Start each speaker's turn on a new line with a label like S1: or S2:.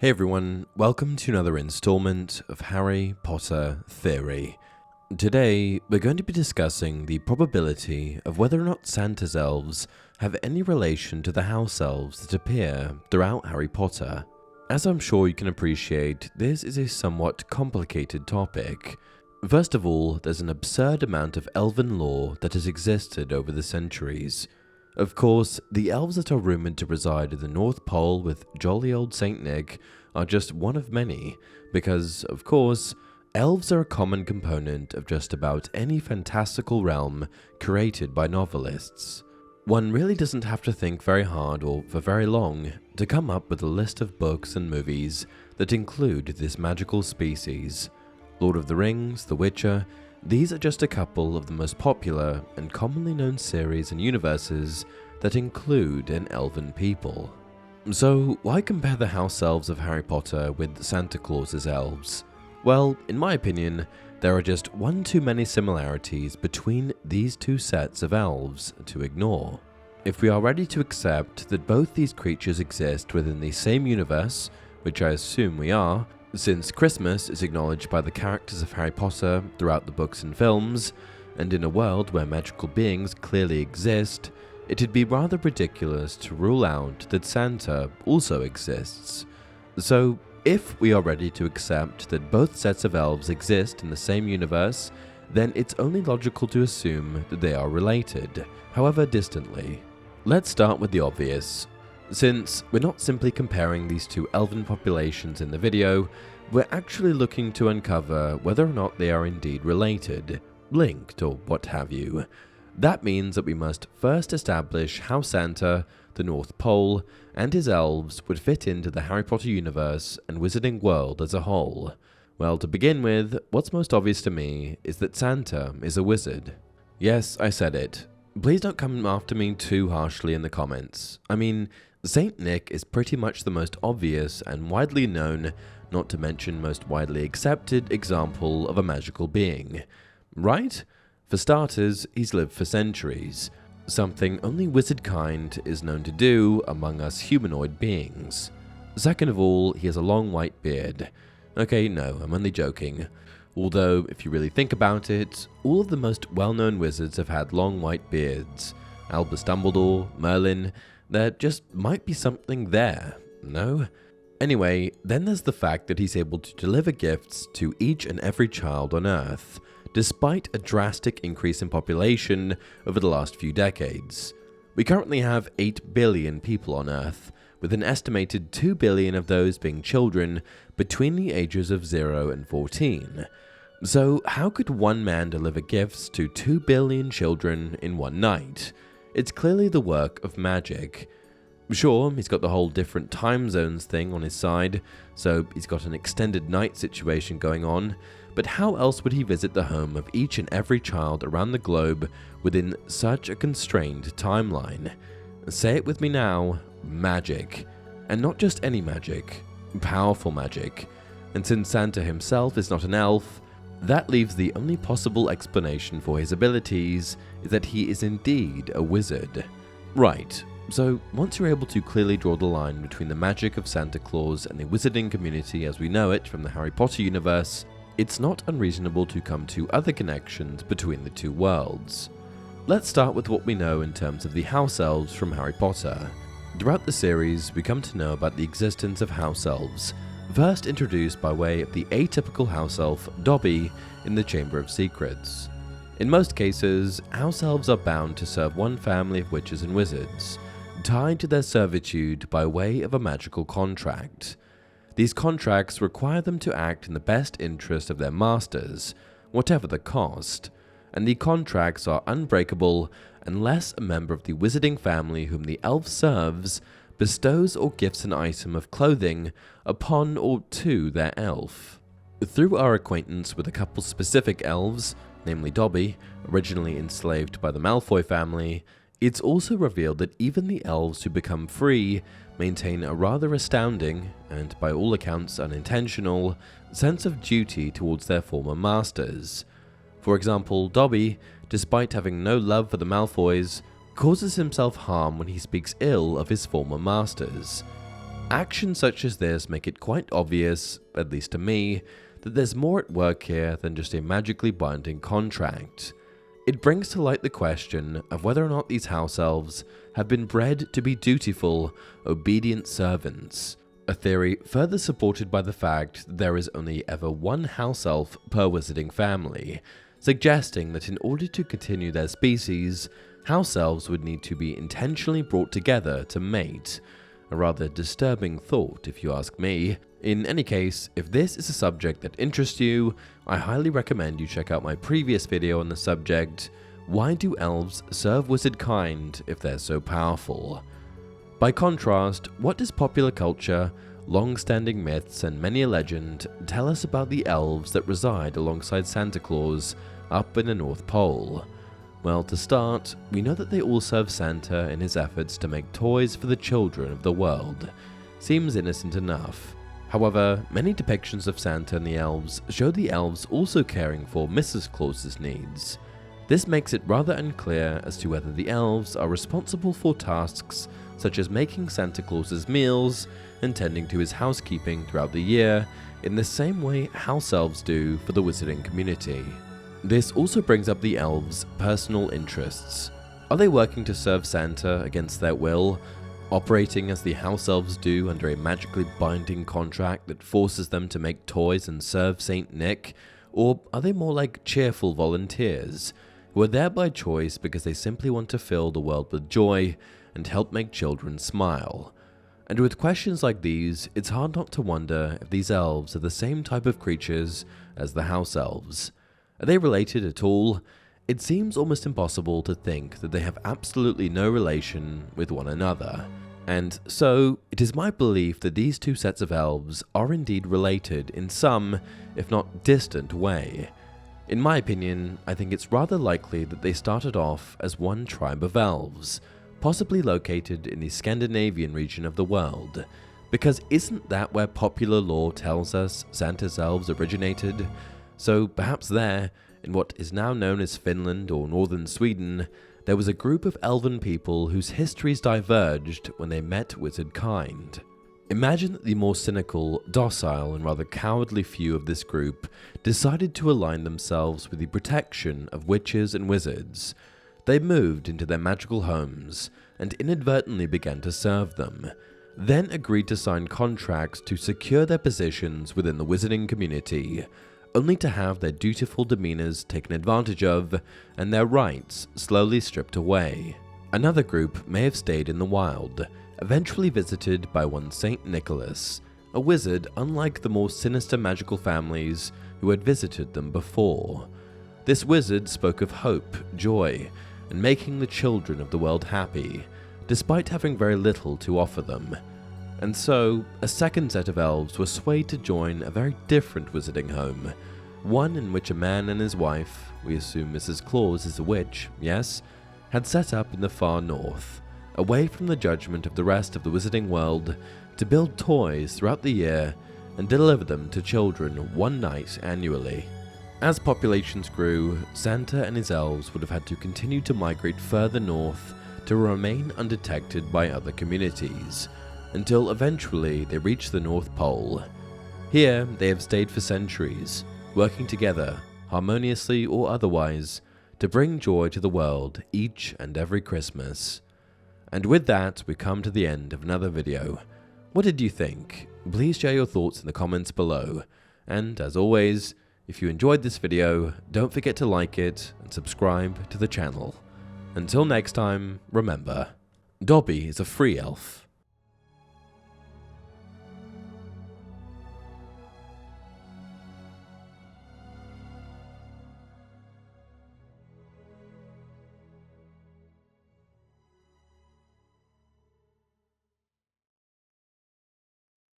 S1: Hey everyone, welcome to another installment of Harry Potter Theory. Today, we're going to be discussing the probability of whether or not Santa's elves have any relation to the House Elves that appear throughout Harry Potter. As I'm sure you can appreciate, this is a somewhat complicated topic. First of all, there's an absurd amount of elven lore that has existed over the centuries. Of course, the elves that are rumoured to reside in the North Pole with jolly old Saint Nick are just one of many, because, of course, elves are a common component of just about any fantastical realm created by novelists. One really doesn't have to think very hard or for very long to come up with a list of books and movies that include this magical species. Lord of the Rings, The Witcher, these are just a couple of the most popular and commonly known series and universes that include an elven people. So why compare the House Elves of Harry Potter with Santa Claus's elves? Well, in my opinion, there are just one too many similarities between these two sets of elves to ignore. If we are ready to accept that both these creatures exist within the same universe, which I assume we are, since Christmas is acknowledged by the characters of Harry Potter throughout the books and films, and in a world where magical beings clearly exist, it'd be rather ridiculous to rule out that Santa also exists. So, if we are ready to accept that both sets of elves exist in the same universe, then it's only logical to assume that they are related, however distantly. Let's start with the obvious. Since we're not simply comparing these two elven populations in the video, we're actually looking to uncover whether or not they are indeed related, linked, or what have you. That means that we must first establish how Santa, the North Pole, and his elves would fit into the Harry Potter universe and wizarding world as a whole. Well, to begin with, what's most obvious to me is that Santa is a wizard. Yes, I said it. Please don't come after me too harshly in the comments. I mean, Saint Nick is pretty much the most obvious and widely known, not to mention most widely accepted, example of a magical being. Right? For starters, he's lived for centuries, something only Wizardkind is known to do among us humanoid beings. Second of all, he has a long white beard. Okay, no, I'm only joking. Although, if you really think about it, all of the most well-known wizards have had long white beards. Albus Dumbledore, Merlin, there just might be something there, no? Anyway, then there's the fact that he's able to deliver gifts to each and every child on Earth, despite a drastic increase in population over the last few decades. We currently have 8 billion people on Earth, with an estimated 2 billion of those being children between the ages of 0 and 14. So how could one man deliver gifts to 2 billion children in one night? It's clearly the work of magic. Sure, he's got the whole different time zones thing on his side, so he's got an extended night situation going on, but how else would he visit the home of each and every child around the globe within such a constrained timeline? Say it with me now, magic. And not just any magic, powerful magic. And since Santa himself is not an elf, that leaves the only possible explanation for his abilities is that he is indeed a wizard. Right, so once you're able to clearly draw the line between the magic of Santa Claus and the wizarding community as we know it from the Harry Potter universe, it's not unreasonable to come to other connections between the two worlds. Let's start with what we know in terms of the House Elves from Harry Potter. Throughout the series, we come to know about the existence of House Elves, first introduced by way of the atypical house elf Dobby in the Chamber of Secrets. In most cases, house elves are bound to serve one family of witches and wizards, tied to their servitude by way of a magical contract. These contracts require them to act in the best interest of their masters, whatever the cost, and the contracts are unbreakable unless a member of the wizarding family whom the elf serves bestows or gifts an item of clothing upon or to their elf. Through our acquaintance with a couple specific elves, namely Dobby, originally enslaved by the Malfoy family, it's also revealed that even the elves who become free maintain a rather astounding, and by all accounts unintentional, sense of duty towards their former masters. For example, Dobby, despite having no love for the Malfoys, causes himself harm when he speaks ill of his former masters. Actions such as this make it quite obvious, at least to me, that there's more at work here than just a magically binding contract. It brings to light the question of whether or not these house elves have been bred to be dutiful, obedient servants, a theory further supported by the fact that there is only ever one house elf per wizarding family, suggesting that in order to continue their species, house elves would need to be intentionally brought together to mate. A rather disturbing thought, if you ask me. In any case, if this is a subject that interests you, I highly recommend you check out my previous video on the subject, Why Do Elves Serve Wizardkind if they're so powerful? By contrast, what does popular culture, long-standing myths and many a legend tell us about the elves that reside alongside Santa Claus up in the North Pole? Well, to start, we know that they all serve Santa in his efforts to make toys for the children of the world. Seems innocent enough. However, many depictions of Santa and the elves show the elves also caring for Mrs. Claus's needs. This makes it rather unclear as to whether the elves are responsible for tasks such as making Santa Claus's meals and tending to his housekeeping throughout the year in the same way house elves do for the wizarding community. This also brings up the elves' personal interests. Are they working to serve Santa against their will, operating as the house elves do under a magically binding contract that forces them to make toys and serve Saint Nick, or are they more like cheerful volunteers, who are there by choice because they simply want to fill the world with joy and help make children smile? And with questions like these, it's hard not to wonder if these elves are the same type of creatures as the house elves. Are they related at all? It seems almost impossible to think that they have absolutely no relation with one another. And so, it is my belief that these two sets of elves are indeed related in some, if not distant, way. In my opinion, I think it's rather likely that they started off as one tribe of elves, possibly located in the Scandinavian region of the world, because isn't that where popular lore tells us Santa's elves originated? So perhaps there, in what is now known as Finland or northern Sweden, there was a group of elven people whose histories diverged when they met Wizardkind. Imagine that the more cynical, docile, and rather cowardly few of this group decided to align themselves with the protection of witches and wizards. They moved into their magical homes and inadvertently began to serve them, then agreed to sign contracts to secure their positions within the wizarding community, only to have their dutiful demeanors taken advantage of and their rights slowly stripped away. Another group may have stayed in the wild, eventually visited by one Saint Nicholas, a wizard unlike the more sinister magical families who had visited them before. This wizard spoke of hope, joy, and making the children of the world happy, despite having very little to offer them. And so, a second set of elves were swayed to join a very different wizarding home, one in which a man and his wife, we assume Mrs. Claus is a witch, yes, had set up in the far north, away from the judgment of the rest of the wizarding world, to build toys throughout the year and deliver them to children one night annually. As populations grew, Santa and his elves would have had to continue to migrate further north to remain undetected by other communities, until eventually they reach the North Pole. Here, they have stayed for centuries, working together, harmoniously or otherwise, to bring joy to the world each and every Christmas. And with that, we come to the end of another video. What did you think? Please share your thoughts in the comments below. And as always, if you enjoyed this video, don't forget to like it and subscribe to the channel. Until next time, remember, Dobby is a free elf.